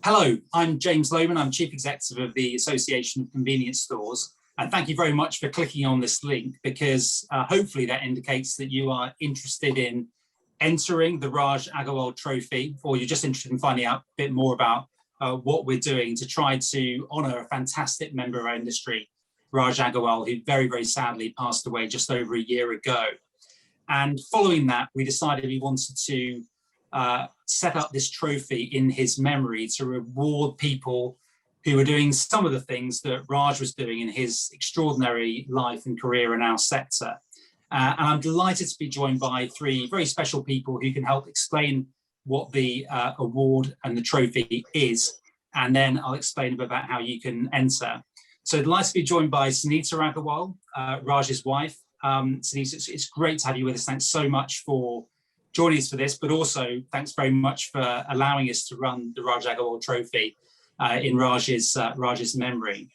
Hello, I'm James Lohman. I'm Chief Executive of the Association of Convenience Stores. And thank you very much for clicking on this link because hopefully that indicates that you are interested in entering the Raj Aggarwal Trophy, or you're just interested in finding out a bit more about what we're doing to try to honour a fantastic member of our industry, Raj Aggarwal, who very, very sadly passed away just over a year ago. And following that, we decided we wanted to set up this trophy in his memory to reward people who were doing some of the things that Raj was doing in his extraordinary life and career in our sector. And I'm delighted to be joined by three very special people who can help explain what the award and the trophy is. And then I'll explain a bit about how you can enter. So delighted to be joined by Sunita Aggarwal, Raj's wife. Sunita, it's great to have you with us. Thanks so much for joining us for this, but also thanks very much for allowing us to run the Raj Aggarwal Trophy in Raj's memory.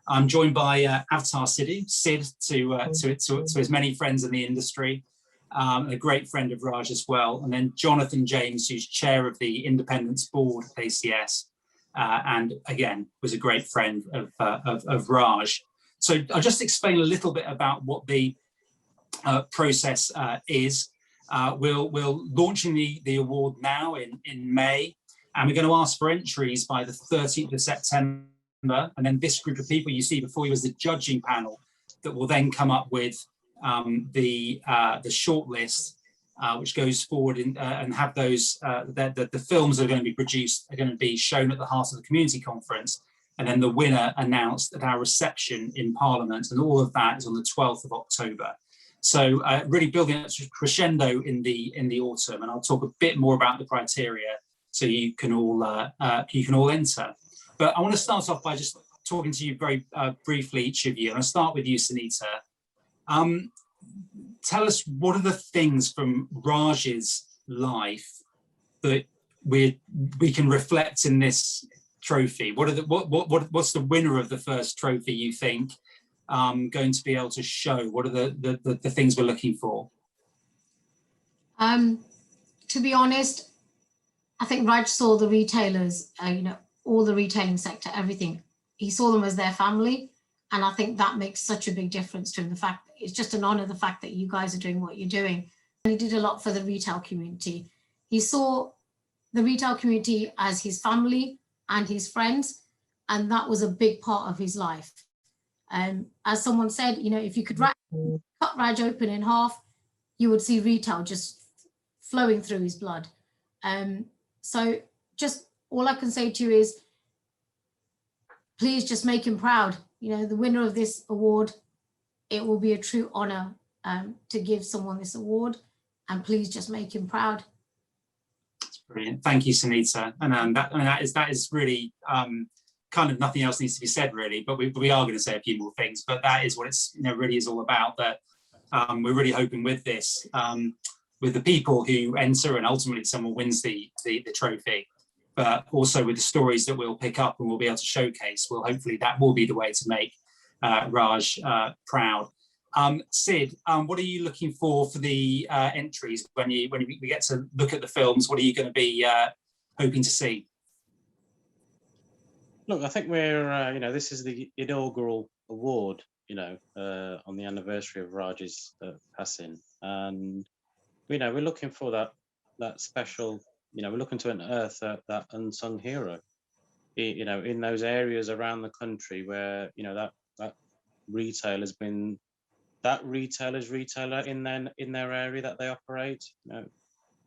I'm joined by Avatar Sid to his many friends in the industry, a great friend of Raj as well, and then Jonathan James, who's chair of the Independence Board at ACS, and again was a great friend of Raj. So I'll just explain a little bit about what the process is. We're launching the award now in May, and we're going to ask for entries by the 13th of September. And then this group of people you see before you is the judging panel that will then come up with the shortlist, which goes forward and have those the films that are going to be produced are going to be shown at the heart of the community conference, and then the winner announced at our reception in Parliament, and all of that is on the 12th of October. So really building up to crescendo in the autumn, and I'll talk a bit more about the criteria so you can all enter. But I want to start off by just talking to you very briefly, each of you, and I'll start with you, Sunita. Tell us, what are the things from Raj's life that we can reflect in this trophy? What's the winner of the first trophy, you think, going to be able to show? What are the things we're looking for? To be honest, I think Raj saw the retailers, all the retailing sector, everything. He saw them as their family. And I think that makes such a big difference to him. The fact, it's just an honor, the fact that you guys are doing what you're doing. And he did a lot for the retail community. He saw the retail community as his family and his friends. And that was a big part of his life. As someone said, if you could cut Raj open in half, you would see retail just flowing through his blood. So just all I can say to you is, please just make him proud. The winner of this award, it will be a true honor to give someone this award, and please just make him proud. That's brilliant. Thank you, Sunita. And that is really kind of nothing else needs to be said, really, but we are going to say a few more things, but that is what it's really is all about. That we're really hoping with this, with the people who enter, and ultimately someone wins the trophy, but also with the stories that we'll pick up and we'll be able to showcase, well, hopefully that will be the way to make Raj proud. Sid, what are you looking for the entries when we get to look at the films? What are you going to be hoping to see? Look, I think we're, this is the inaugural award, on the anniversary of Raj's passing. And, we're looking for that special, we're looking to unearth that unsung hero, in those areas around the country where, that retail has been, that retailer's retailer in their area that they operate.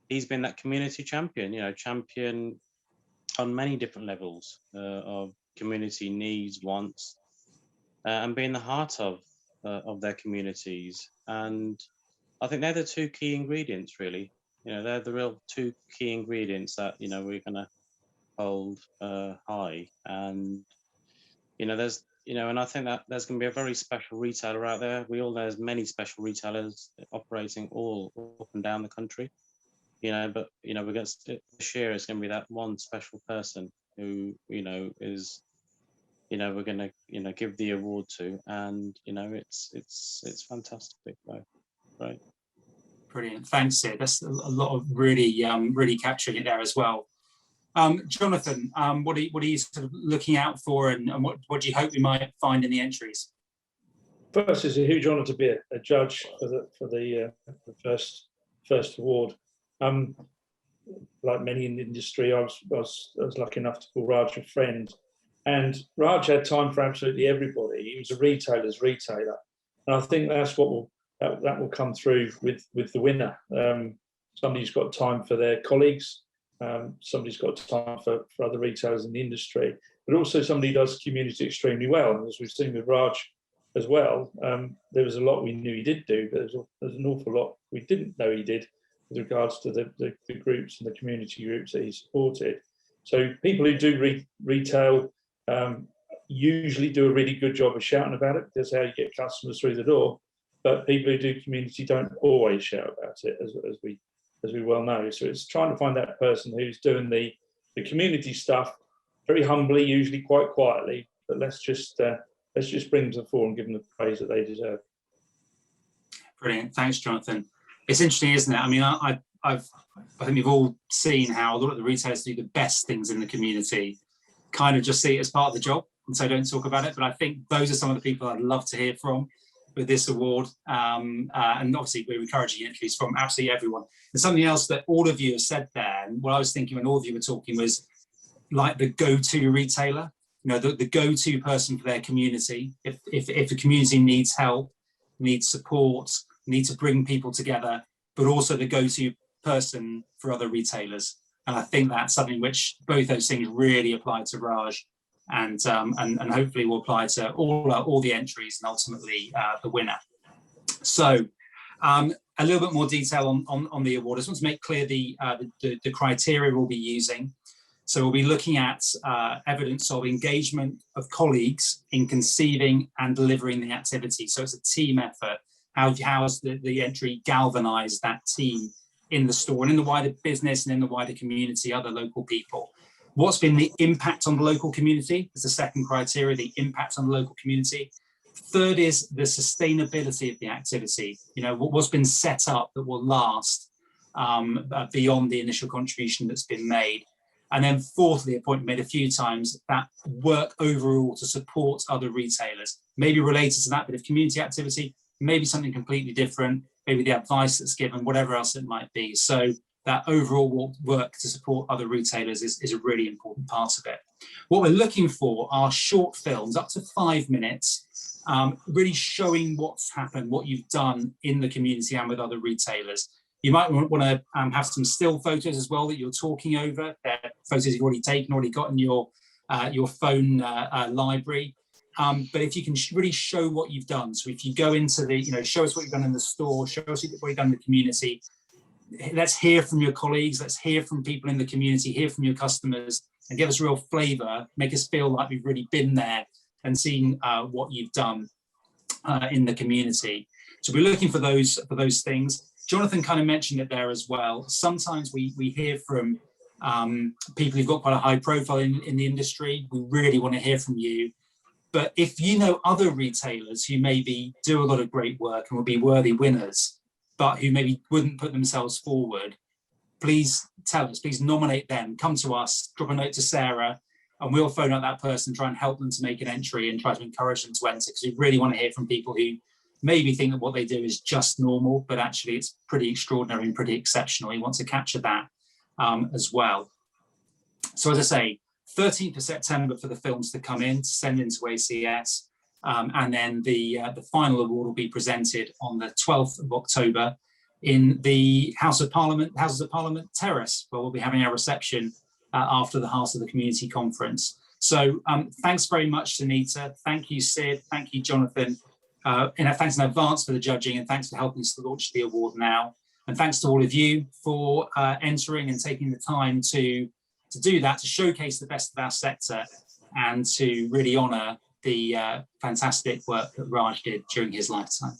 He's been that community champion, champion on many different levels of community needs, wants, and being the heart of their communities. And I think they're the two key ingredients, really. They're the real two key ingredients that we're going to hold high. And there's and I think that there's going to be a very special retailer out there. We all know there's many special retailers operating all up and down the country. But we're going to share. It's going to be that one special person who is we're going to give the award to, and it's fantastic, right? Brilliant, thanks, Sid. That's a lot of really capturing it there as well. Jonathan, what are you sort of looking out for, and what do you hope we might find in the entries? First, it's a huge honour to be a judge for the first award. Like many in the industry, I was lucky enough to call Raj a friend, and Raj had time for absolutely everybody. He was a retailer's retailer, and I think that's what will come through with the winner. Somebody's got time for their colleagues. Somebody's got time for other retailers in the industry, but also somebody does community extremely well. And as we've seen with Raj as well, there was a lot we knew he did do, but there's an awful lot we didn't know he did with regards to the groups and the community groups that he supported. So people who do retail usually do a really good job of shouting about it. That's how you get customers through the door. But people who do community don't always shout about it, as we well know. So it's trying to find that person who's doing the community stuff very humbly, usually quite quietly. But let's just bring them to the fore and give them the praise that they deserve. Brilliant, thanks, Jonathan. It's interesting, isn't it? I mean, I think we've all seen how a lot of the retailers do the best things in the community, kind of just see it as part of the job, and so don't talk about it. But I think those are some of the people I'd love to hear from with this award. And obviously we're encouraging entries from absolutely everyone. And something else that all of you have said there, and what I was thinking when all of you were talking, was like the go-to retailer, you know, the go-to person for their community. If the community needs help, needs support, needs to bring people together, but also the go-to person for other retailers. And I think that's something which both those things really apply to Raj, and hopefully will apply to all the entries and ultimately the winner. So a little bit more detail on the award. I just want to make clear the criteria we'll be using. So we'll be looking at evidence of engagement of colleagues in conceiving and delivering the activity. So it's a team effort. How's the entry galvanized that team in the store and in the wider business and in the wider community, other local people? What's been the impact on the local community? Is the second criteria, the impact on the local community. Third is the sustainability of the activity. You know, what's been set up that will last beyond the initial contribution that's been made. And then fourthly, a point made a few times, that work overall to support other retailers, maybe related to that bit of community activity, maybe something completely different, maybe the advice that's given, whatever else it might be. So that overall work to support other retailers is a really important part of it. What we're looking for are short films, up to 5 minutes, really showing what's happened, what you've done in the community and with other retailers. You might want to have some still photos as well that you're talking over. They're photos you've already taken, already got in your phone library. But if you can really show what you've done, so if you go into the, show us what you've done in the store, show us what you've done in the community. Let's hear from your colleagues, let's hear from people in the community, hear from your customers, and give us real flavour, make us feel like we've really been there and seen what you've done in the community. So we're looking for those things. Jonathan kind of mentioned it there as well. Sometimes we hear from people who've got quite a high profile in the industry. We really want to hear from you. But if you know other retailers who maybe do a lot of great work and will be worthy winners, but who maybe wouldn't put themselves forward, please tell us, please nominate them, come to us, drop a note to Sarah, and we'll phone out that person, try and help them to make an entry and try to encourage them to enter, because we really want to hear from people who maybe think that what they do is just normal, but actually it's pretty extraordinary and pretty exceptional. We want to capture that as well. So as I say, 13th of September for the films to come in, to send into ACS, and then the final award will be presented on the 12th of October in the Houses of Parliament Terrace, where we'll be having our reception after the Heart of the Community Conference. So thanks very much, Sunita. Thank you, Sid. Thank you, Jonathan. Thanks in advance for the judging, and thanks for helping us to launch the award now. And thanks to all of you for entering and taking the time to do that, to showcase the best of our sector and to really honour the fantastic work that Raj did during his lifetime.